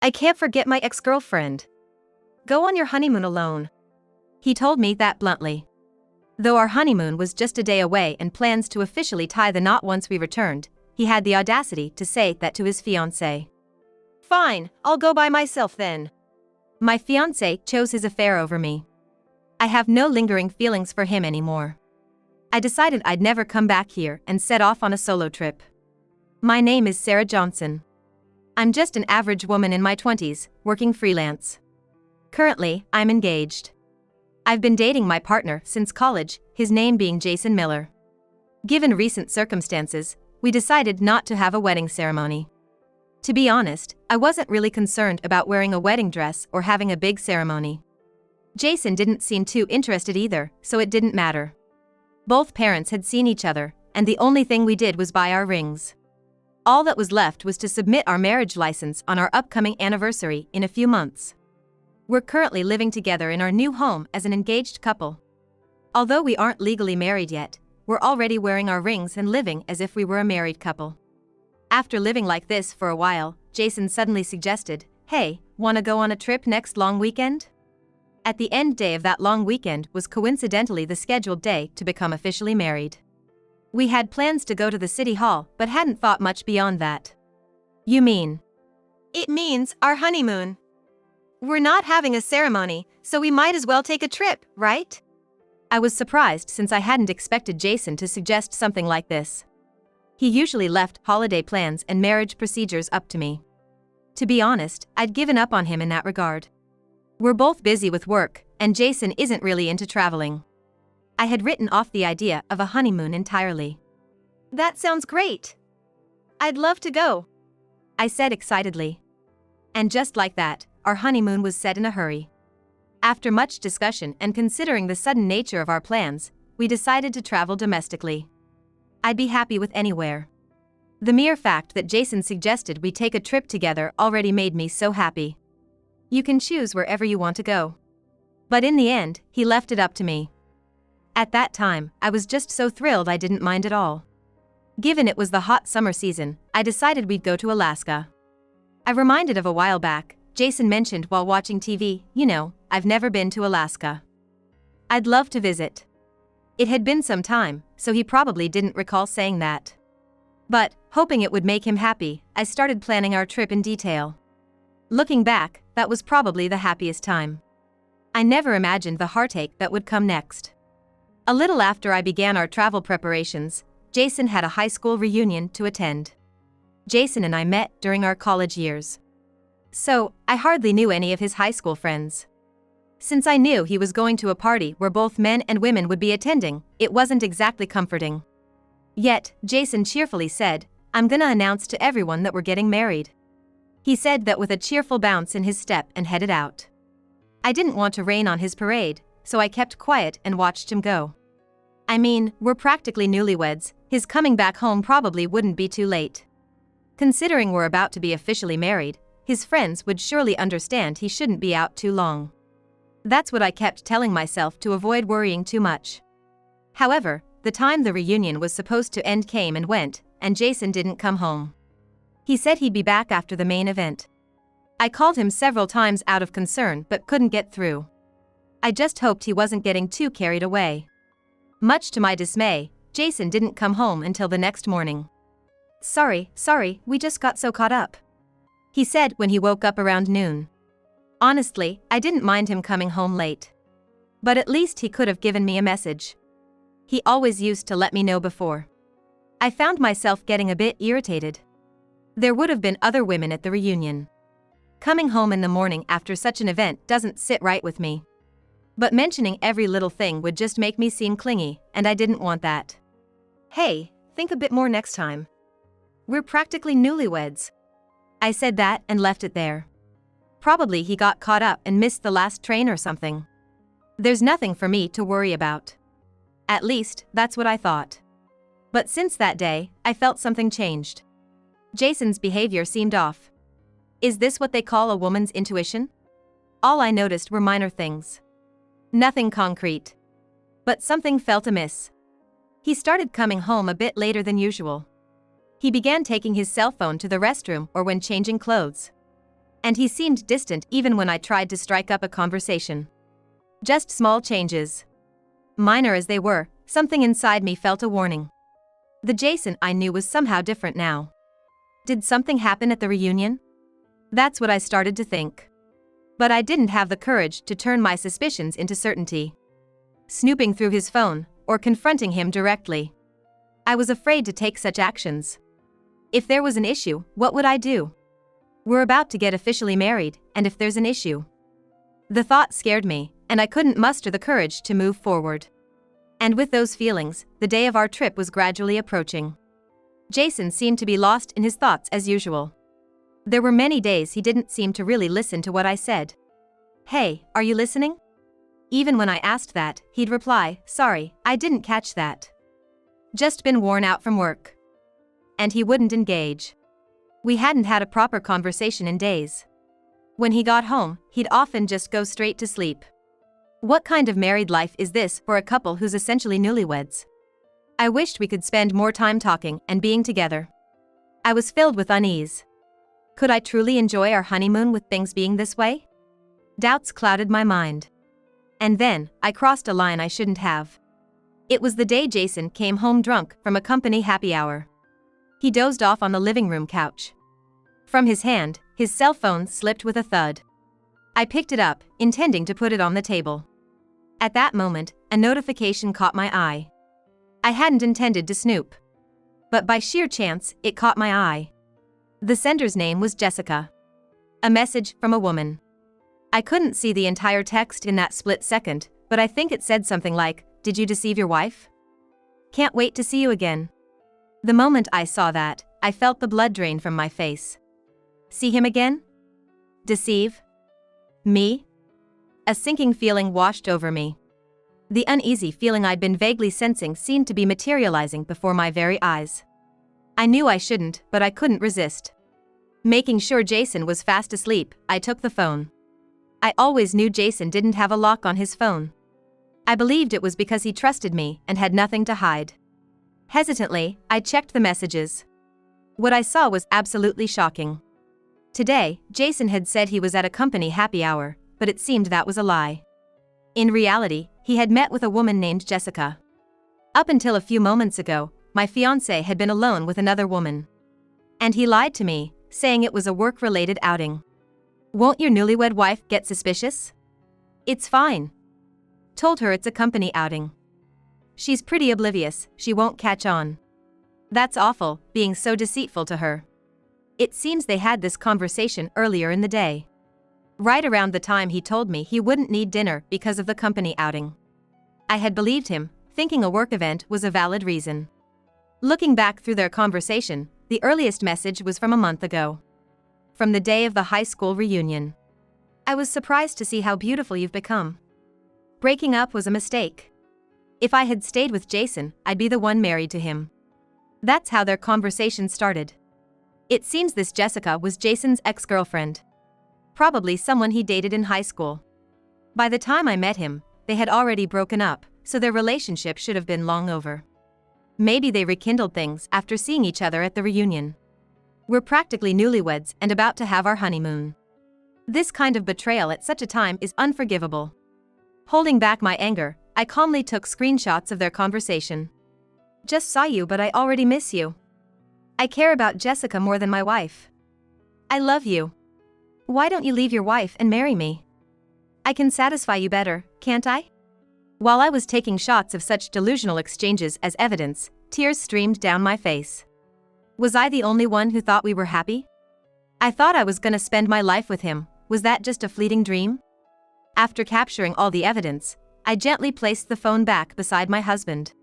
I can't forget my ex-girlfriend. Go on your honeymoon alone. He told me that bluntly. Though our honeymoon was just a day away and plans to officially tie the knot once we returned, he had the audacity to say that to his fiancée. Fine, I'll go by myself then. My fiancé chose his affair over me. I have no lingering feelings for him anymore. I decided I'd never come back here and set off on a solo trip. My name is Sarah Johnson. I'm just an average woman in my 20s, working freelance. Currently, I'm engaged. I've been dating my partner since college, his name being Jason Miller. Given recent circumstances, we decided not to have a wedding ceremony. To be honest, I wasn't really concerned about wearing a wedding dress or having a big ceremony. Jason didn't seem too interested either, so it didn't matter. Both parents had seen each other, and the only thing we did was buy our rings. All that was left was to submit our marriage license on our upcoming anniversary in a few months. We're currently living together in our new home as an engaged couple. Although we aren't legally married yet, we're already wearing our rings and living as if we were a married couple. After living like this for a while, Jason suddenly suggested, "Hey, wanna go on a trip next long weekend?" At the end day of that long weekend was coincidentally the scheduled day to become officially married. We had plans to go to the city hall but hadn't thought much beyond that. You mean? It means our honeymoon. We're not having a ceremony, so we might as well take a trip, right? I was surprised since I hadn't expected Jason to suggest something like this. He usually left holiday plans and marriage procedures up to me. To be honest, I'd given up on him in that regard. We're both busy with work, and Jason isn't really into traveling. I had written off the idea of a honeymoon entirely. That sounds great. I'd love to go, I said excitedly. And just like that, our honeymoon was set in a hurry. After much discussion and considering the sudden nature of our plans, we decided to travel domestically. I'd be happy with anywhere. The mere fact that Jason suggested we take a trip together already made me so happy. You can choose wherever you want to go. But in the end, he left it up to me. At that time, I was just so thrilled I didn't mind at all. Given it was the hot summer season, I decided we'd go to Alaska. I reminded of a while back, Jason mentioned while watching TV, I've never been to Alaska. I'd love to visit. It had been some time, so he probably didn't recall saying that. But, hoping it would make him happy, I started planning our trip in detail. Looking back, that was probably the happiest time. I never imagined the heartache that would come next. A little after I began our travel preparations, Jason had a high school reunion to attend. Jason and I met during our college years. So, I hardly knew any of his high school friends. Since I knew he was going to a party where both men and women would be attending, it wasn't exactly comforting. Yet, Jason cheerfully said, "I'm gonna announce to everyone that we're getting married." He said that with a cheerful bounce in his step and headed out. I didn't want to rain on his parade, so I kept quiet and watched him go. I mean, we're practically newlyweds, his coming back home probably wouldn't be too late. Considering we're about to be officially married, his friends would surely understand he shouldn't be out too long. That's what I kept telling myself to avoid worrying too much. However, the time the reunion was supposed to end came and went, and Jason didn't come home. He said he'd be back after the main event. I called him several times out of concern but couldn't get through. I just hoped he wasn't getting too carried away. Much to my dismay, Jason didn't come home until the next morning. Sorry, we just got so caught up," he said when he woke up around noon. Honestly, I didn't mind him coming home late. But at least he could have given me a message. He always used to let me know before. I found myself getting a bit irritated. There would have been other women at the reunion. Coming home in the morning after such an event doesn't sit right with me. But mentioning every little thing would just make me seem clingy, and I didn't want that. Hey, think a bit more next time. We're practically newlyweds. I said that and left it there. Probably he got caught up and missed the last train or something. There's nothing for me to worry about. At least, that's what I thought. But since that day, I felt something changed. Jason's behavior seemed off. Is this what they call a woman's intuition? All I noticed were minor things. Nothing concrete. But something felt amiss. He started coming home a bit later than usual. He began taking his cell phone to the restroom or when changing clothes. And he seemed distant even when I tried to strike up a conversation. Just small changes. Minor as they were, something inside me felt a warning. The Jason I knew was somehow different now. Did something happen at the reunion? That's what I started to think. But I didn't have the courage to turn my suspicions into certainty. Snooping through his phone, or confronting him directly. I was afraid to take such actions. If there was an issue, what would I do? We're about to get officially married, and if there's an issue? The thought scared me, and I couldn't muster the courage to move forward. And with those feelings, the day of our trip was gradually approaching. Jason seemed to be lost in his thoughts as usual. There were many days he didn't seem to really listen to what I said. "Hey, are you listening?" Even when I asked that, he'd reply, "Sorry, I didn't catch that. Just been worn out from work." And he wouldn't engage. We hadn't had a proper conversation in days. When he got home, he'd often just go straight to sleep. What kind of married life is this for a couple who's essentially newlyweds? I wished we could spend more time talking and being together. I was filled with unease. Could I truly enjoy our honeymoon with things being this way? Doubts clouded my mind. And then, I crossed a line I shouldn't have. It was the day Jason came home drunk from a company happy hour. He dozed off on the living room couch. From his hand, his cell phone slipped with a thud. I picked it up, intending to put it on the table. At that moment, a notification caught my eye. I hadn't intended to snoop. But by sheer chance, it caught my eye. The sender's name was Jessica. A message from a woman. I couldn't see the entire text in that split second, but I think it said something like, "Did you deceive your wife? Can't wait to see you again." The moment I saw that, I felt the blood drain from my face. See him again? Deceive? Me? A sinking feeling washed over me. The uneasy feeling I'd been vaguely sensing seemed to be materializing before my very eyes. I knew I shouldn't, but I couldn't resist. Making sure Jason was fast asleep, I took the phone. I always knew Jason didn't have a lock on his phone. I believed it was because he trusted me and had nothing to hide. Hesitantly, I checked the messages. What I saw was absolutely shocking. Today, Jason had said he was at a company happy hour, but it seemed that was a lie. In reality, he had met with a woman named Jessica. Up until a few moments ago, my fiancé had been alone with another woman. And he lied to me, saying it was a work-related outing. Won't your newlywed wife get suspicious? It's fine. Told her it's a company outing. She's pretty oblivious, she won't catch on. That's awful, being so deceitful to her. It seems they had this conversation earlier in the day. Right around the time he told me he wouldn't need dinner because of the company outing. I had believed him, thinking a work event was a valid reason. Looking back through their conversation, the earliest message was from a month ago. From the day of the high school reunion. I was surprised to see how beautiful you've become. Breaking up was a mistake. If I had stayed with Jason, I'd be the one married to him. That's how their conversation started. It seems this Jessica was Jason's ex-girlfriend. Probably someone he dated in high school. By the time I met him, they had already broken up, so their relationship should have been long over. Maybe they rekindled things after seeing each other at the reunion. We're practically newlyweds and about to have our honeymoon. This kind of betrayal at such a time is unforgivable. Holding back my anger, I calmly took screenshots of their conversation. Just saw you, but I already miss you. I care about Jessica more than my wife. I love you. Why don't you leave your wife and marry me? I can satisfy you better, can't I? While I was taking shots of such delusional exchanges as evidence, tears streamed down my face. Was I the only one who thought we were happy? I thought I was gonna spend my life with him. Was that just a fleeting dream? After capturing all the evidence, I gently placed the phone back beside my husband.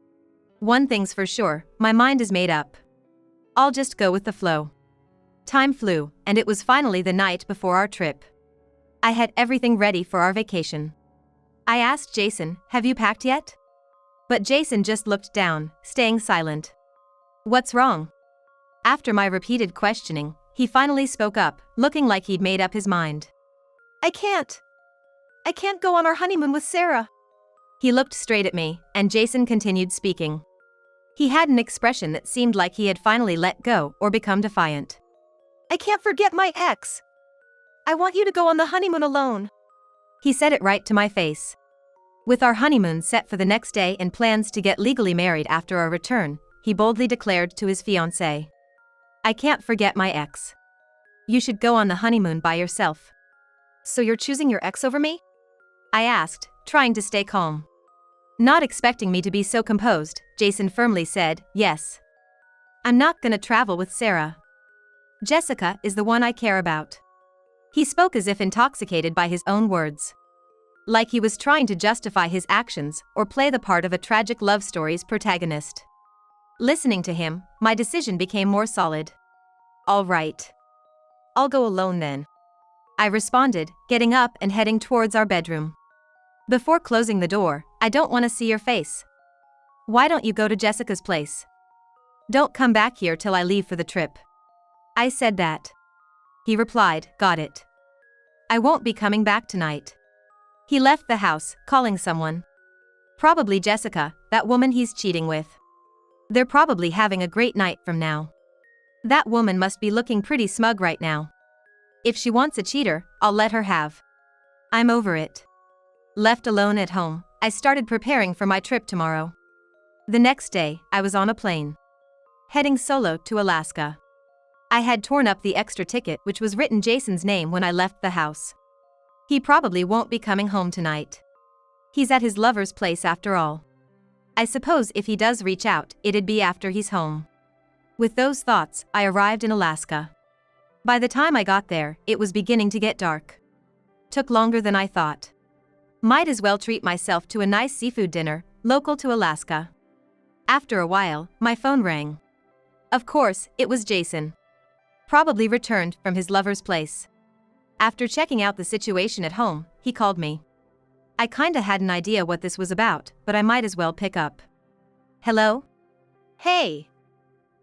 One thing's for sure, my mind is made up. I'll just go with the flow. Time flew, and it was finally the night before our trip. I had everything ready for our vacation. I asked Jason, "Have you packed yet?" But Jason just looked down, staying silent. What's wrong? After my repeated questioning, he finally spoke up, looking like he'd made up his mind. I can't go on our honeymoon with Sarah. He looked straight at me, and Jason continued speaking. He had an expression that seemed like he had finally let go or become defiant. I can't forget my ex. I want you to go on the honeymoon alone. He said it right to my face. With our honeymoon set for the next day and plans to get legally married after our return, he boldly declared to his fiancée. I can't forget my ex. You should go on the honeymoon by yourself. So you're choosing your ex over me? I asked, trying to stay calm. Not expecting me to be so composed, Jason firmly said, yes. I'm not gonna travel with Sarah. Jessica is the one I care about. He spoke as if intoxicated by his own words. Like he was trying to justify his actions or play the part of a tragic love story's protagonist. Listening to him, my decision became more solid. All right. I'll go alone then. I responded, getting up and heading towards our bedroom. Before closing the door, I don't want to see your face. Why don't you go to Jessica's place? Don't come back here till I leave for the trip. I said that. He replied, got it. I won't be coming back tonight. He left the house, calling someone. Probably Jessica, that woman he's cheating with. They're probably having a great night from now. That woman must be looking pretty smug right now. If she wants a cheater, I'll let her have. I'm over it. Left alone at home, I started preparing for my trip tomorrow. The next day, I was on a plane. Heading solo to Alaska. I had torn up the extra ticket which was written Jason's name when I left the house. He probably won't be coming home tonight. He's at his lover's place after all. I suppose if he does reach out, it'd be after he's home. With those thoughts, I arrived in Alaska. By the time I got there, it was beginning to get dark. Took longer than I thought. Might as well treat myself to a nice seafood dinner, local to Alaska. After a while, my phone rang. Of course, it was Jason. Probably returned from his lover's place. After checking out the situation at home, he called me. I kinda had an idea what this was about, but I might as well pick up. Hello? Hey!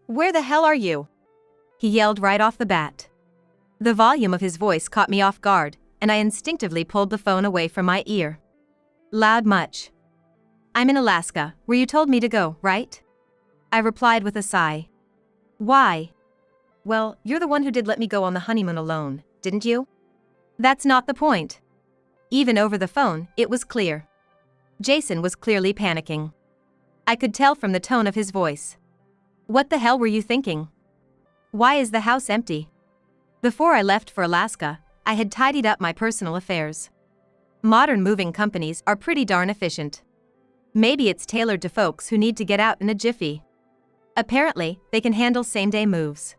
Where the hell are you? He yelled right off the bat. The volume of his voice caught me off guard, and I instinctively pulled the phone away from my ear. Loud much. I'm in Alaska, where you told me to go, right? I replied with a sigh. Why? Well, you're the one who did let me go on the honeymoon alone, didn't you? That's not the point. Even over the phone, it was clear. Jason was clearly panicking. I could tell from the tone of his voice. What the hell were you thinking? Why is the house empty? Before I left for Alaska, I had tidied up my personal affairs. Modern moving companies are pretty darn efficient. Maybe it's tailored to folks who need to get out in a jiffy. Apparently, they can handle same-day moves.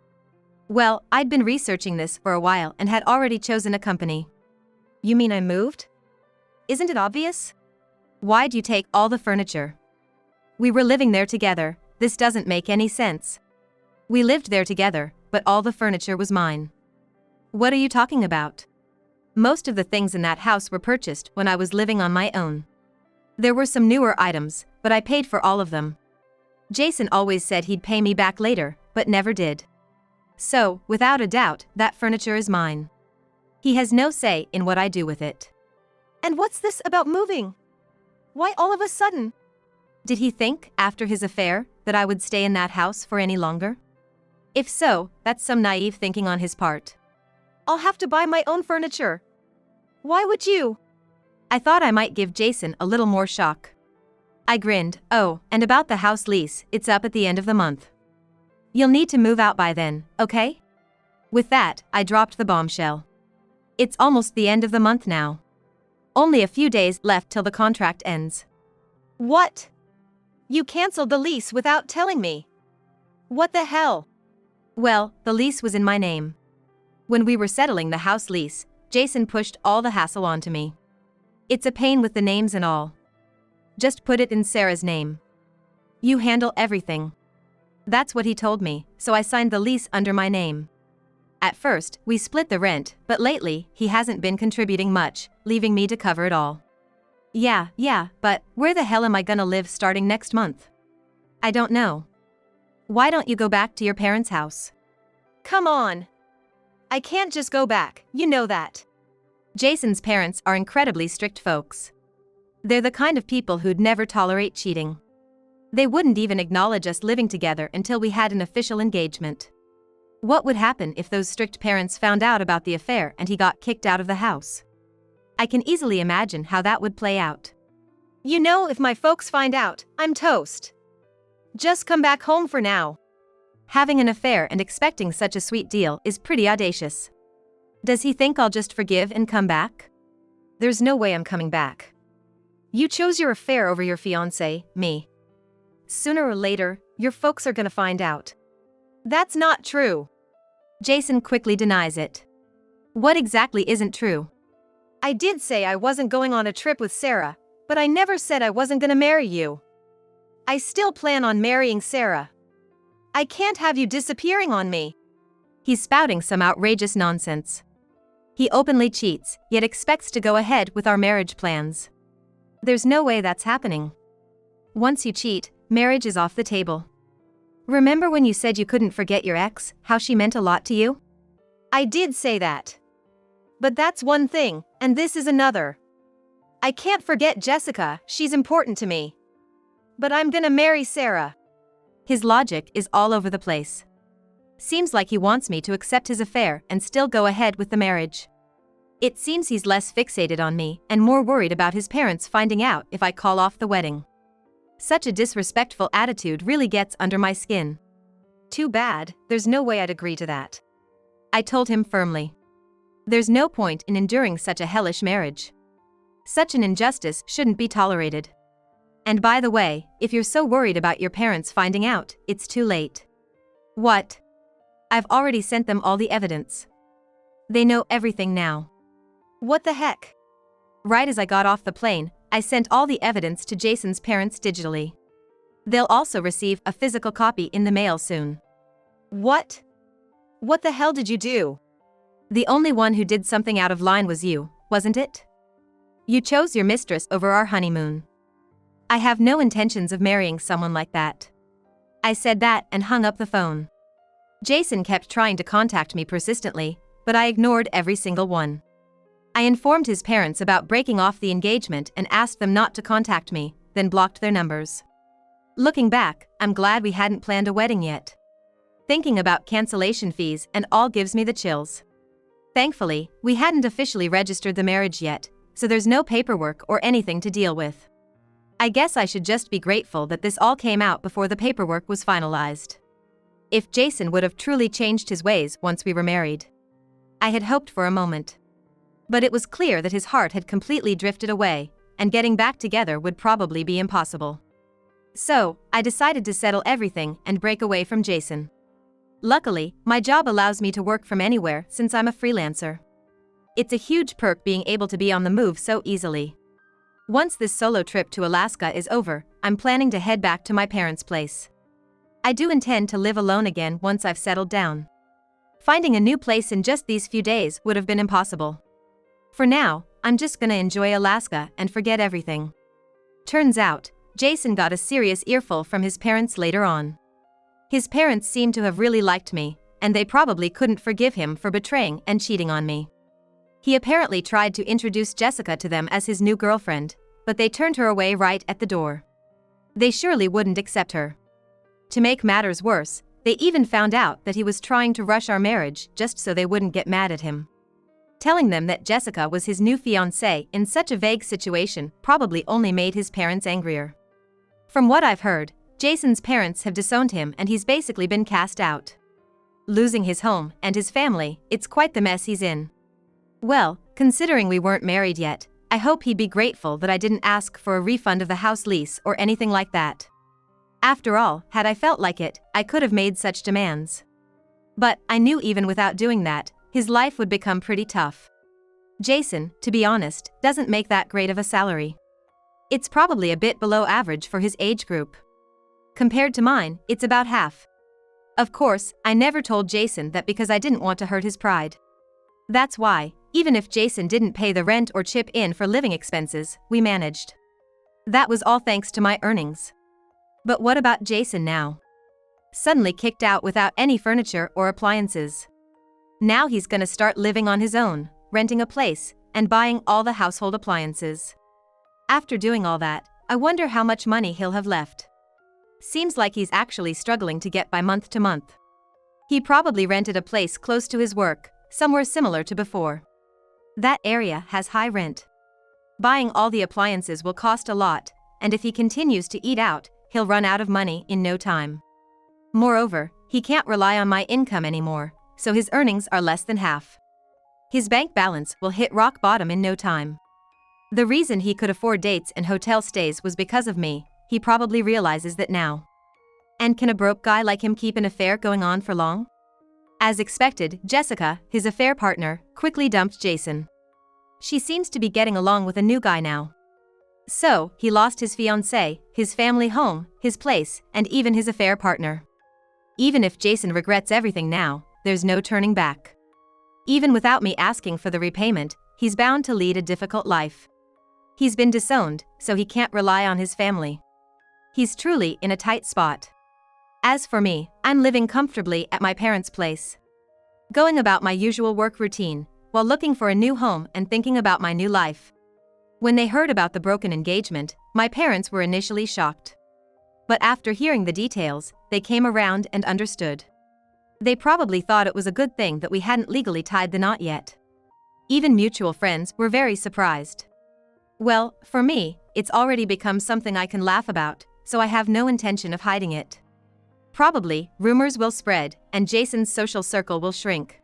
Well, I'd been researching this for a while and had already chosen a company. You mean I moved? Isn't it obvious? Why'd you take all the furniture? We were living there together, this doesn't make any sense. We lived there together, but all the furniture was mine. What are you talking about? Most of the things in that house were purchased when I was living on my own. There were some newer items, but I paid for all of them. Jason always said he'd pay me back later, but never did. So, without a doubt, that furniture is mine. He has no say in what I do with it. And what's this about moving? Why all of a sudden? Did he think, after his affair, that I would stay in that house for any longer? If so, that's some naive thinking on his part. I'll have to buy my own furniture. Why would you? I thought I might give Jason a little more shock. I grinned. Oh, and about the house lease, it's up at the end of the month. You'll need to move out by then, okay? With that, I dropped the bombshell. It's almost the end of the month now. Only a few days left till the contract ends. What? You canceled the lease without telling me. What the hell? Well, the lease was in my name. When we were settling the house lease, Jason pushed all the hassle onto me. It's a pain with the names and all. Just put it in Sarah's name. You handle everything. That's what he told me, so I signed the lease under my name. At first, we split the rent, but lately, he hasn't been contributing much, leaving me to cover it all. Yeah, but where the hell am I gonna live starting next month? I don't know. Why don't you go back to your parents' house? Come on. I can't just go back, you know that. Jason's parents are incredibly strict folks. They're the kind of people who'd never tolerate cheating. They wouldn't even acknowledge us living together until we had an official engagement. What would happen if those strict parents found out about the affair and he got kicked out of the house? I can easily imagine how that would play out. You know, if my folks find out, I'm toast. Just come back home for now. Having an affair and expecting such a sweet deal is pretty audacious. Does he think I'll just forgive and come back? There's no way I'm coming back. You chose your affair over your fiancé, me. Sooner or later, your folks are gonna find out. That's not true. Jason quickly denies it. What exactly isn't true? I did say I wasn't going on a trip with Sarah, but I never said I wasn't gonna marry you. I still plan on marrying Sarah. I can't have you disappearing on me. He's spouting some outrageous nonsense. He openly cheats, yet expects to go ahead with our marriage plans. There's no way that's happening. Once you cheat, marriage is off the table. Remember when you said you couldn't forget your ex, how she meant a lot to you? I did say that. But that's one thing, and this is another. I can't forget Jessica, she's important to me. But I'm gonna marry Sarah. His logic is all over the place. Seems like he wants me to accept his affair and still go ahead with the marriage. It seems he's less fixated on me and more worried about his parents finding out if I call off the wedding. Such a disrespectful attitude really gets under my skin. Too bad, there's no way I'd agree to that. I told him firmly. There's no point in enduring such a hellish marriage. Such an injustice shouldn't be tolerated. And by the way, if you're so worried about your parents finding out, it's too late. What? I've already sent them all the evidence. They know everything now. What the heck? Right as I got off the plane, I sent all the evidence to Jason's parents digitally. They'll also receive a physical copy in the mail soon. What? What the hell did you do? The only one who did something out of line was you, wasn't it? You chose your mistress over our honeymoon. I have no intentions of marrying someone like that. I said that and hung up the phone. Jason kept trying to contact me persistently, but I ignored every single one. I informed his parents about breaking off the engagement and asked them not to contact me, then blocked their numbers. Looking back, I'm glad we hadn't planned a wedding yet. Thinking about cancellation fees and all gives me the chills. Thankfully, we hadn't officially registered the marriage yet, so there's no paperwork or anything to deal with. I guess I should just be grateful that this all came out before the paperwork was finalized. If Jason would have truly changed his ways once we were married. I had hoped for a moment. But it was clear that his heart had completely drifted away, and getting back together would probably be impossible. So, I decided to settle everything and break away from Jason. Luckily, my job allows me to work from anywhere since I'm a freelancer. It's a huge perk being able to be on the move so easily. Once this solo trip to Alaska is over, I'm planning to head back to my parents' place. I do intend to live alone again once I've settled down. Finding a new place in just these few days would have been impossible. For now, I'm just gonna enjoy Alaska and forget everything. Turns out, Jason got a serious earful from his parents later on. His parents seemed to have really liked me, and they probably couldn't forgive him for betraying and cheating on me. He apparently tried to introduce Jessica to them as his new girlfriend, but they turned her away right at the door. They surely wouldn't accept her. To make matters worse, they even found out that he was trying to rush our marriage just so they wouldn't get mad at him. Telling them that Jessica was his new fiancée in such a vague situation probably only made his parents angrier. From what I've heard, Jason's parents have disowned him and he's basically been cast out. Losing his home and his family, it's quite the mess he's in. Well, considering we weren't married yet, I hope he'd be grateful that I didn't ask for a refund of the house lease or anything like that. After all, had I felt like it, I could have made such demands. But I knew even without doing that, his life would become pretty tough. Jason, to be honest, doesn't make that great of a salary. It's probably a bit below average for his age group. Compared to mine, it's about half. Of course, I never told Jason that because I didn't want to hurt his pride. That's why, even if Jason didn't pay the rent or chip in for living expenses, we managed. That was all thanks to my earnings. But what about Jason now? Suddenly kicked out without any furniture or appliances. Now he's gonna start living on his own, renting a place, and buying all the household appliances. After doing all that, I wonder how much money he'll have left. Seems like he's actually struggling to get by month to month. He probably rented a place close to his work, somewhere similar to before. That area has high rent. Buying all the appliances will cost a lot, and if he continues to eat out, he'll run out of money in no time. Moreover, he can't rely on my income anymore, so his earnings are less than half. His bank balance will hit rock bottom in no time. The reason he could afford dates and hotel stays was because of me. He probably realizes that now. And can a broke guy like him keep an affair going on for long? As expected, Jessica, his affair partner, quickly dumped Jason. She seems to be getting along with a new guy now. So, he lost his fiancée, his family home, his place, and even his affair partner. Even if Jason regrets everything now, there's no turning back. Even without me asking for the repayment, he's bound to lead a difficult life. He's been disowned, so he can't rely on his family. He's truly in a tight spot. As for me, I'm living comfortably at my parents' place. Going about my usual work routine, while looking for a new home and thinking about my new life. When they heard about the broken engagement, my parents were initially shocked. But after hearing the details, they came around and understood. They probably thought it was a good thing that we hadn't legally tied the knot yet. Even mutual friends were very surprised. Well, for me, it's already become something I can laugh about, so I have no intention of hiding it. Probably, rumors will spread, and Jason's social circle will shrink.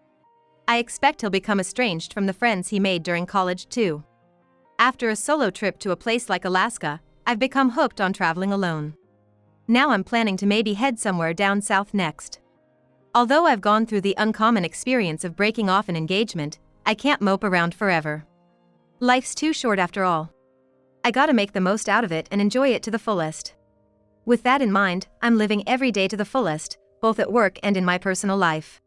I expect he'll become estranged from the friends he made during college too. After a solo trip to a place like Alaska, I've become hooked on traveling alone. Now I'm planning to maybe head somewhere down south next. Although I've gone through the uncommon experience of breaking off an engagement, I can't mope around forever. Life's too short after all. I gotta make the most out of it and enjoy it to the fullest. With that in mind, I'm living every day to the fullest, both at work and in my personal life.